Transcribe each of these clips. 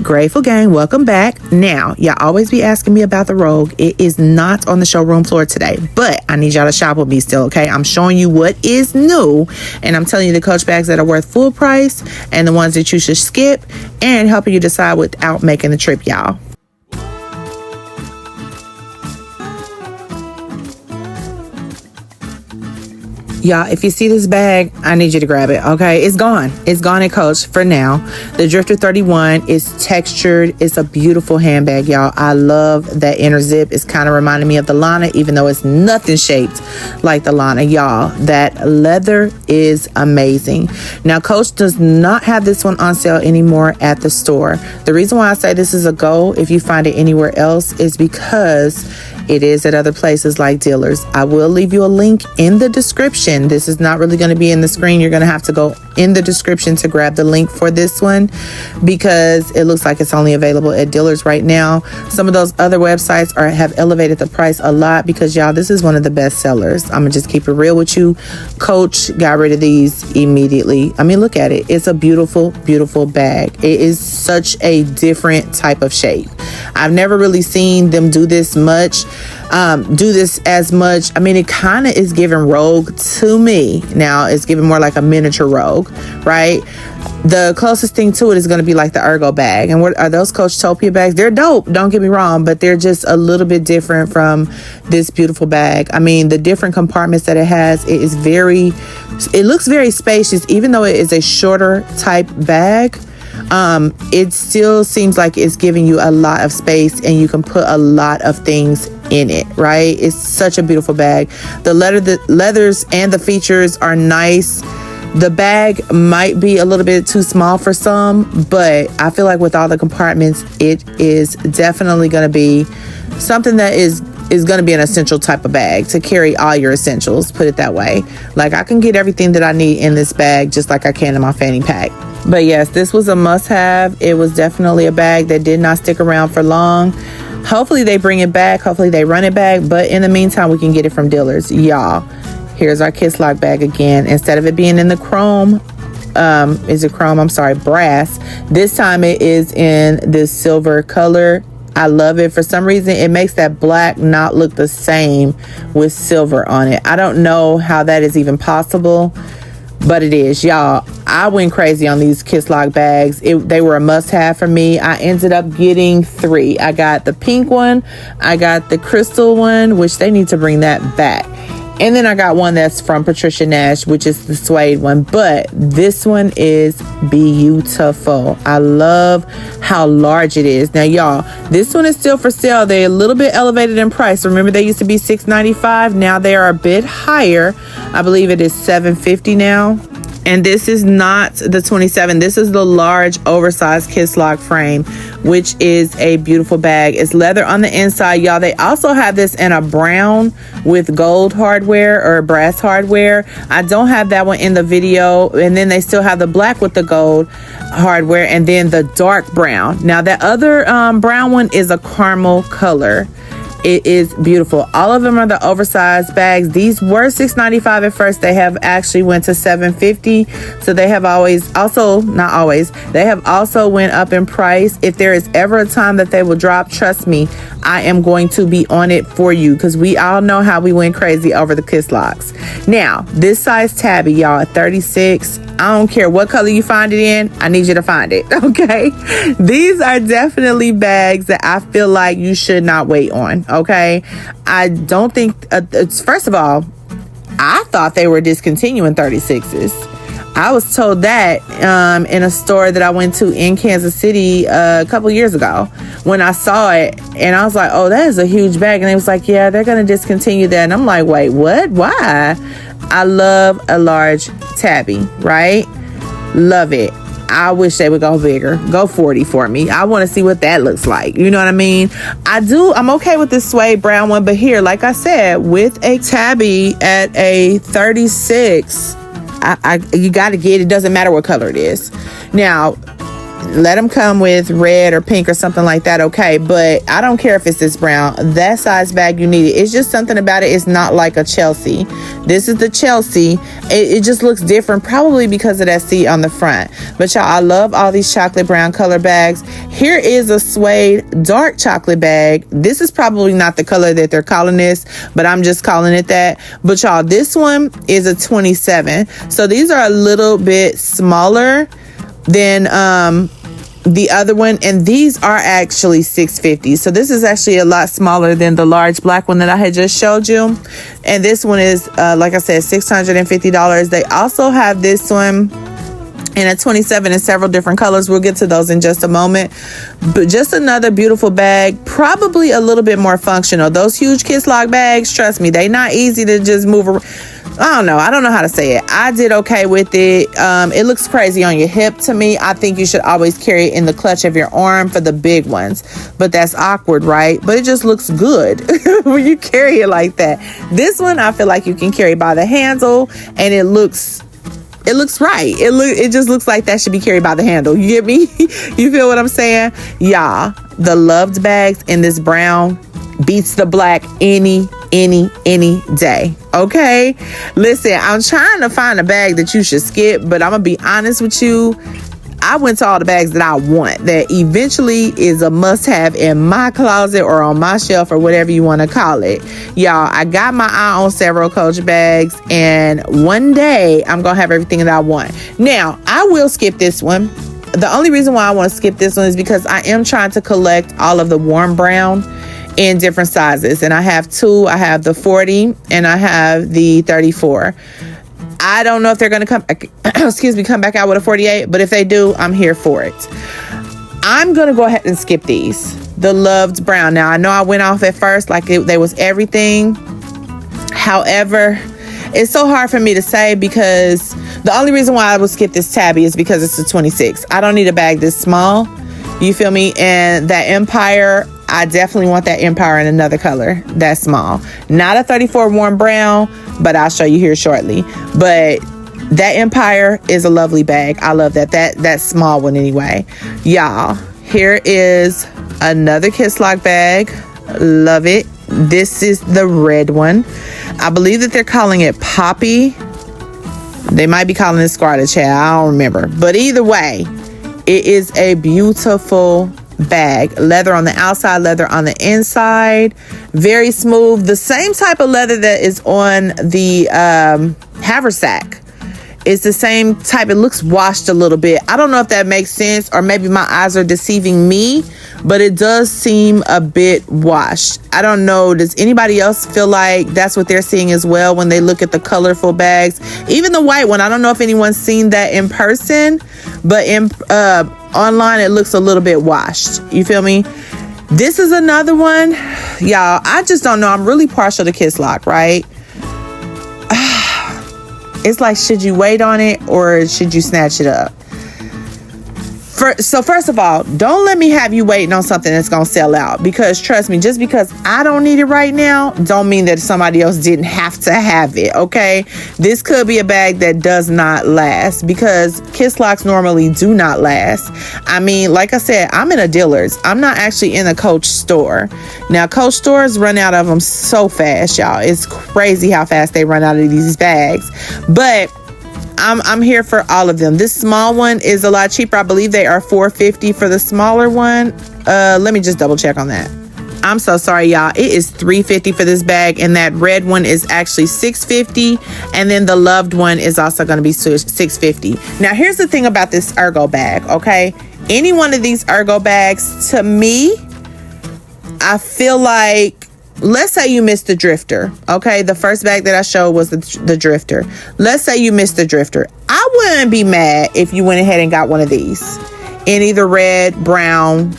Grateful gang, welcome back. Now, y'all always be asking me about the Rogue. It is not on the showroom floor today, but I need y'all to shop with me still, okay? I'm showing you what is new, and I'm telling you the Coach bags that are worth full price and the ones that you should skip, and helping you decide without making the trip, y'all. Y'all, if you see this bag, I need you to grab it, okay? It's gone. It's gone at Coach for now. The Drifter 31 is textured. It's a beautiful handbag, y'all. I love that inner zip. It's kind of reminding me of the Lana, even though it's nothing shaped like the Lana, y'all. That leather is amazing. Now, Coach does not have this one on sale anymore at the store. The reason why I say this is a go if you find it anywhere else is because it is at other places like dealers. I will leave you a link in the description. This is not really going to be in the screen. You're going to have to go in the description to grab the link for this one because it looks like it's only available at dealers right now. Some of those other websites have elevated the price a lot because, y'all, this is one of the best sellers. I'm going to just keep it real with you. Coach got rid of these immediately. I mean, look at it. It's a beautiful, beautiful bag. It is such a different type of shape. I've never really seen them do this as much. I mean, it kind of is giving Rogue to me. Now it's giving more like a miniature Rogue, right? The closest thing to it is going to be like the Erggo bag. And what are those Coachtopia bags? They're dope, don't get me wrong, but they're just a little bit different from this beautiful bag. I mean, the different compartments that it has, it looks very spacious, even though it is a shorter type bag. It still seems like it's giving you a lot of space and you can put a lot of things in it, right? It's such a beautiful bag. The leathers and the features are nice. The bag might be a little bit too small for some, but I feel like with all the compartments, it is definitely going to be something that is going to be an essential type of bag to carry all your essentials, put it that way. Like, I can get everything that I need in this bag just like I can in my fanny pack. But yes, this was a must-have. It was definitely a bag that did not stick around for long. Hopefully they bring it back. Hopefully they run it back. But in the meantime, we can get it from dealers. Y'all, here's our Kisslock bag again. Instead of it being in the chrome, brass. This time it is in this silver color. I love it. For some reason, it makes that black not look the same with silver on it. I don't know how that is even possible, but it is, y'all. I went crazy on these Kisslock bags. They were a must-have for me. I ended up getting 3. I got the pink one. I got the crystal one, which they need to bring that back. And then I got one that's from Patricia Nash, which is the suede one. But this one is beautiful. I love how large it is. Now, y'all, this one is still for sale. They're a little bit elevated in price. Remember, they used to be $6.95. Now they are a bit higher. I believe it is $7.50 now. And this is not the 27. This is the large oversized Kisslock frame, which is a beautiful bag. It's leather on the inside, y'all. They also have this in a brown with gold hardware or brass hardware. I don't have that one in the video. And then they still have the black with the gold hardware and then the dark brown. Now that other brown one is a caramel color. It is beautiful. All of them are the oversized bags. These were $6.95 at first. They have actually went to $7.50. So they have they have also went up in price. If there is ever a time that they will drop, trust me, I am going to be on it for you because we all know how we went crazy over the Kisslocks. Now, this size Tabby, y'all, at 36. I don't care what color you find it in. I need you to find it, okay? These are definitely bags that I feel like you should not wait on, okay? I don't think, first of all, I thought they were discontinuing 36s. I was told that in a store that I went to in Kansas City a couple years ago when I saw it, and I was like, oh, that is a huge bag. And they was like, yeah, they're going to discontinue that. And I'm like, wait, what? Why? I love a large Tabby, right? Love it. I wish they would go bigger. Go 40 for me. I want to see what that looks like. You know what I mean? I'm okay with this suede brown one, but here, like I said, with a Tabby at a 36, you got to get it. Doesn't matter what color it is. Now, let them come with red or pink or something like that, okay? But I don't care if it's this brown. That size bag, you need it. It's just something about it. It's not like a Chelsea. This is the Chelsea. It just looks different, probably because of that C on the front. But y'all, I love all these chocolate brown color bags. Here is a suede dark chocolate bag. This is probably not the color that they're calling this, but I'm just calling it that. But y'all, this one is a 27. So these are a little bit smaller than the other one, and these are actually $650. So this is actually a lot smaller than the large black one that I had just showed you, and this one is like I said, $650. They also have this one in a 27 in several different colors. We'll get to those in just a moment. But just another beautiful bag, probably a little bit more functional. Those huge Kisslock bags, trust me, they not easy to just move around. I don't know how to say it. I did okay with it. It looks crazy on your hip to me. I think you should always carry it in the clutch of your arm for the big ones, but that's awkward, right? But it just looks good when you carry it like that. This one, I feel like you can carry by the handle, and it looks right. It just looks like that should be carried by the handle. You get me? You feel what I'm saying? Y'all, the loved bags in this brown beats the black any day. Okay? Listen, I'm trying to find a bag that you should skip, but I'm gonna be honest with you. I went to all the bags that I want, that eventually is a must-have in my closet or on my shelf or whatever you want to call it. Y'all, I got my eye on several Coach bags, and one day I'm going to have everything that I want. Now, I will skip this one. The only reason why I want to skip this one is because I am trying to collect all of the warm brown in different sizes. And I have two. I have the 40 and I have the 34. I don't know if they're going to come back out with a 48, but if they do, I'm here for it. I'm going to go ahead and skip these. The loved brown. Now, I know I went off at first like they was everything. However, it's so hard for me to say because the only reason why I would skip this Tabby is because it's a 26. I don't need a bag this small. You feel me? And that Empire, I definitely want that Empire in another color that's small. Not a 34 warm brown, but I'll show you here shortly. But that Empire is a lovely bag. I love that small one anyway. Y'all, here is another Kisslock bag. Love it. This is the red one. I believe that they're calling it Poppy. They might be calling it Scarlet Child. I don't remember. But either way, it is a beautiful bag. Leather on the outside, leather on the inside. Very smooth. The same type of leather that is on the haversack. It's the same type. It looks washed a little bit. I don't know if that makes sense, or maybe my eyes are deceiving me, but it does seem a bit washed. I don't know. Does anybody else feel like that's what they're seeing as well when they look at the colorful bags? Even the white one. I don't know if anyone's seen that in person, but in online it looks a little bit washed. You feel me? This is another one. Y'all, I just don't know. I'm really partial to Kisslock, right? It's like, should you wait on it or should you snatch it up? So first of all, don't let me have you waiting on something that's going to sell out. Because trust me, just because I don't need it right now, don't mean that somebody else didn't have to have it, okay? This could be a bag that does not last, because Kisslocks normally do not last. I mean, like I said, I'm in a Dillard's. I'm not actually in a Coach store. Now, Coach stores run out of them so fast, y'all. It's crazy how fast they run out of these bags. But I'm here for all of them. This small one is a lot cheaper. I believe they are $4.50 for the smaller one. Let me just double check on that. I'm so sorry, y'all. It is $3.50 for this bag, and that red one is actually $6.50, and then the loved one is also going to be $6.50. Now, here's the thing about this Erggo bag, okay? Any one of these Erggo bags, to me, I feel like, let's say you missed the drifter, okay? The first bag that I showed was the drifter. Let's say you missed the drifter. I wouldn't be mad if you went ahead and got one of these in either red, brown,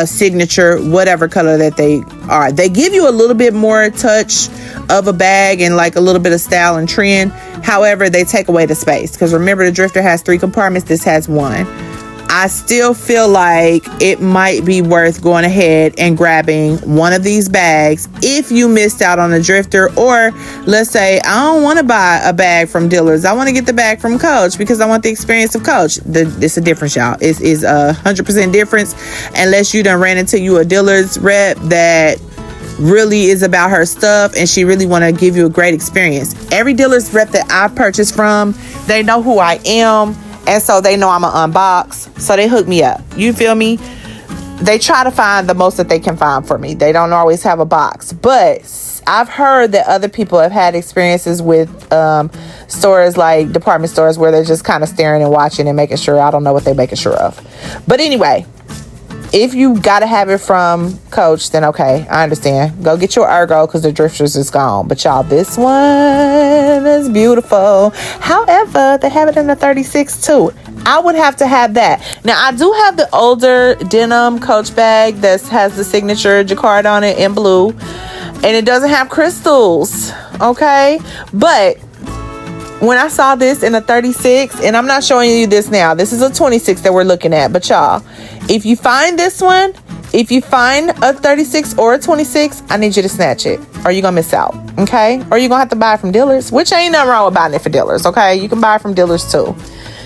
signature, whatever color that they are. They give you a little bit more touch of a bag and like a little bit of style and trend. However, they take away the space, because remember, the drifter has 3 compartments. This has 1. I still feel like it might be worth going ahead and grabbing one of these bags if you missed out on a drifter, or let's say I don't want to buy a bag from Dillard's. I want to get the bag from Coach because I want the experience of Coach. It's a difference, y'all. It's 100% difference, unless you done ran into you a Dillard's rep that really is about her stuff and she really want to give you a great experience. Every Dillard's rep that I purchase from, they know who I am. And so they know I'm an unbox. So they hook me up. You feel me? They try to find the most that they can find for me. They don't always have a box. But I've heard that other people have had experiences with stores like department stores where they're just kind of staring and watching and making sure. I don't know what they're making sure of. But anyway, if you got to have it from Coach, then okay, I understand. Go get your Erggo because the drifters is gone. But y'all, this one is beautiful. However, they have it in the 36 too. I would have to have that. Now, I do have the older denim Coach bag that has the signature jacquard on it in blue. And it doesn't have crystals, okay? But when I saw this in a 36, and I'm not showing you this now. This is a 26 that we're looking at. But y'all, if you find this one, if you find a 36 or a 26, I need you to snatch it, or you're going to miss out, okay? Or you're going to have to buy it from Dillard's, which ain't nothing wrong with buying it for Dillard's, okay? You can buy it from Dillard's too.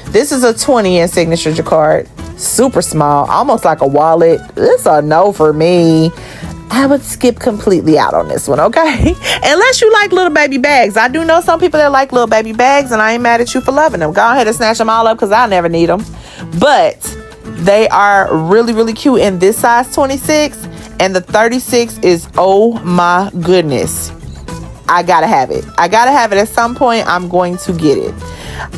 This is a 20 in signature jacquard. Super small, almost like a wallet. It's a no for me. I would skip completely out on this one, okay? Unless you like little baby bags. I do know some people that like little baby bags, and I ain't mad at you for loving them. Go ahead and snatch them all up because I never need them. But they are really, really cute in this size 26, and the 36 is, oh my goodness. I gotta have it. I gotta have it at some point. I'm going to get it.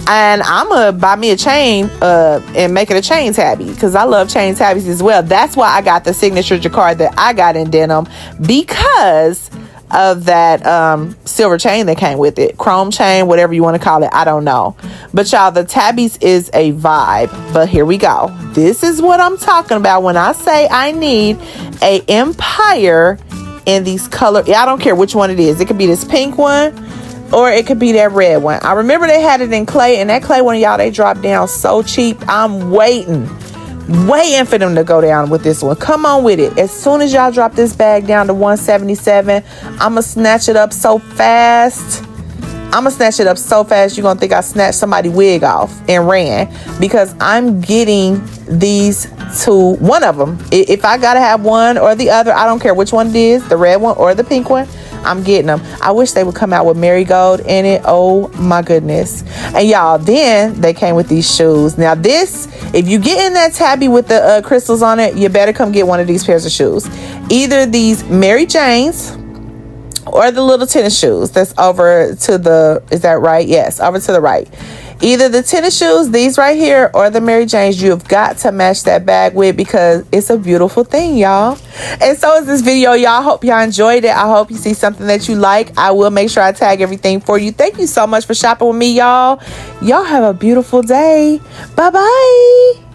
And I'm gonna buy me a chain and make it a chain tabby because I love chain tabbies as well. That's why I got the signature jacquard that I got in denim, because of that silver chain that came with it. Chrome chain, whatever you want to call it. I don't know. But y'all, the tabbies is a vibe. But here we go. This is what I'm talking about when I say I need a Empire in these colors. I don't care which one it is. It could be this pink one, or it could be that red one. I remember they had it in clay, and that clay one, y'all, they dropped down so cheap. I'm waiting for them to go down with this one. Come on with it. As soon as y'all drop this bag down to $177, I'ma snatch it up so fast. You're gonna think I snatched somebody's wig off and ran, because I'm getting these two, one of them. If I gotta have one or the other, I don't care which one it is, the red one or the pink one, I'm getting them. I wish they would come out with marigold in it. Oh my goodness. And y'all, then they came with these shoes. Now this, if you get in that tabby with the crystals on it, you better come get one of these pairs of shoes. Either these Mary Janes or the little tennis shoes that's over to the, is that right? Yes, over to the right. Either the tennis shoes, these right here, or the Mary Janes. You have got to match that bag with, because it's a beautiful thing, y'all. And so is this video, y'all. Hope y'all enjoyed it. I hope you see something that you like. I will make sure I tag everything for you. Thank you so much for shopping with me, y'all. Y'all have a beautiful day. Bye-bye.